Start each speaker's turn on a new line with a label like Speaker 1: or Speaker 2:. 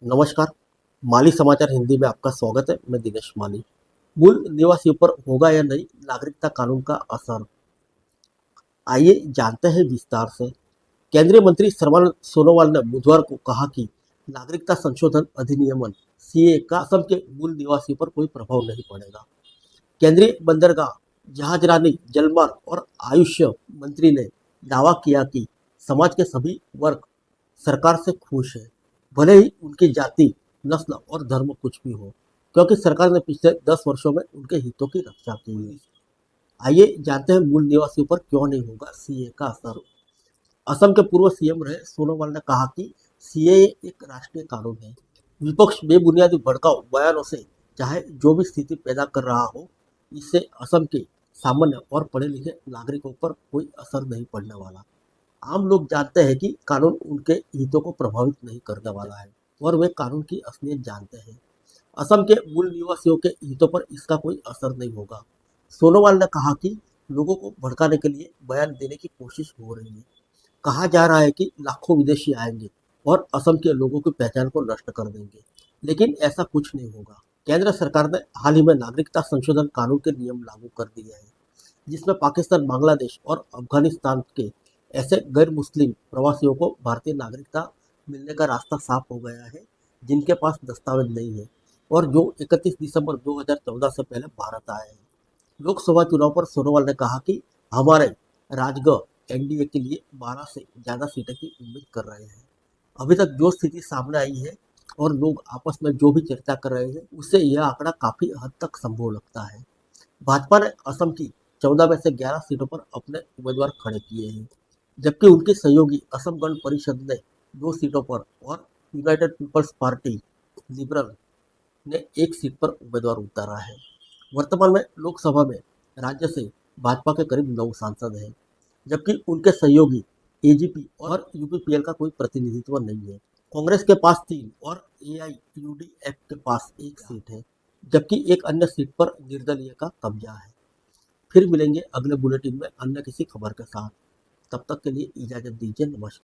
Speaker 1: नमस्कार। माली समाचार हिंदी में आपका स्वागत है। मैं दिनेश माली। मूल निवासियों पर होगा या नहीं नागरिकता कानून का असर, आइए जानते हैं विस्तार से। केंद्रीय मंत्री सर्बानंद सोनोवाल ने बुधवार को कहा कि नागरिकता संशोधन अधिनियम सीए का असम के मूल निवासियों पर कोई प्रभाव नहीं पड़ेगा। केंद्रीय बंदरगाह, जहाजरानी, जलमार्ग और आयुष मंत्री ने दावा किया कि समाज के सभी वर्ग सरकार से खुश है, भले ही उनकी जाति, नस्ल और धर्म कुछ भी हो, क्योंकि सरकार ने पिछले 10 वर्षों में उनके हितों की रक्षा की है। आइए जानते हैं मूल निवासियों पर क्यों नहीं होगा सीए का असर। असम के पूर्व सीएम रहे सोनोवाल ने कहा कि सीएए एक राष्ट्रीय कानून है। विपक्ष बेबुनियादी भड़काऊ बयानों से चाहे जो भी स्थिति पैदा कर रहा हो, इससे असम के सामान्य और पढ़े लिखे नागरिकों पर कोई असर नहीं पड़ने वाला। आम लोग जानते हैं कि कानून उनके हितों को प्रभावित नहीं करने वाला है और वे कानून की असलियत जानते हैं। असम के मूल निवासियों के हितों पर इसका कोई असर नहीं होगा। सोनोवाल ने कहा कि लोगों को भड़काने के लिए बयान देने की कोशिश हो रही है। कहा जा रहा है कि लाखों विदेशी आएंगे और असम के लोगों की पहचान को नष्ट कर देंगे, लेकिन ऐसा कुछ नहीं होगा। केंद्र सरकार ने हाल ही में नागरिकता संशोधन कानून के नियम लागू कर दिए हैं, जिसमें पाकिस्तान, बांग्लादेश और अफगानिस्तान के ऐसे गैर मुस्लिम प्रवासियों को भारतीय नागरिकता मिलने का रास्ता साफ हो गया है, जिनके पास दस्तावेज नहीं है और जो 31 दिसंबर 2014 से पहले भारत आए हैं। लोकसभा चुनाव पर सोनोवाल ने कहा कि हमारे राजग एनडीए के लिए 12 से ज़्यादा सीटें की उम्मीद कर रहे हैं। अभी तक जो स्थिति सामने आई है और लोग आपस में जो भी चर्चा कर रहे हैं, उससे यह आंकड़ा काफ़ी हद तक संभव लगता है। भाजपा ने असम की 14 में से 11 सीटों पर अपने उम्मीदवार खड़े किए हैं, जबकि उनके सहयोगी असम गण परिषद ने 2 सीटों पर और यूनाइटेड पीपल्स पार्टी लिबरल ने 1 सीट पर उम्मीदवार उतारा है। वर्तमान में लोकसभा में राज्य से भाजपा के करीब 9 सांसद हैं, जबकि उनके सहयोगी एजीपी और यूपीपीएल का कोई प्रतिनिधित्व नहीं है। कांग्रेस के पास 3 और एआईयूडीएफ के पास 1 सीट है, जबकि एक अन्य सीट पर निर्दलीय का कब्जा है। फिर मिलेंगे अगले बुलेटिन में अन्य किसी खबर के साथ। तब तक के लिए इजाजत दीजिए। नमस्कार।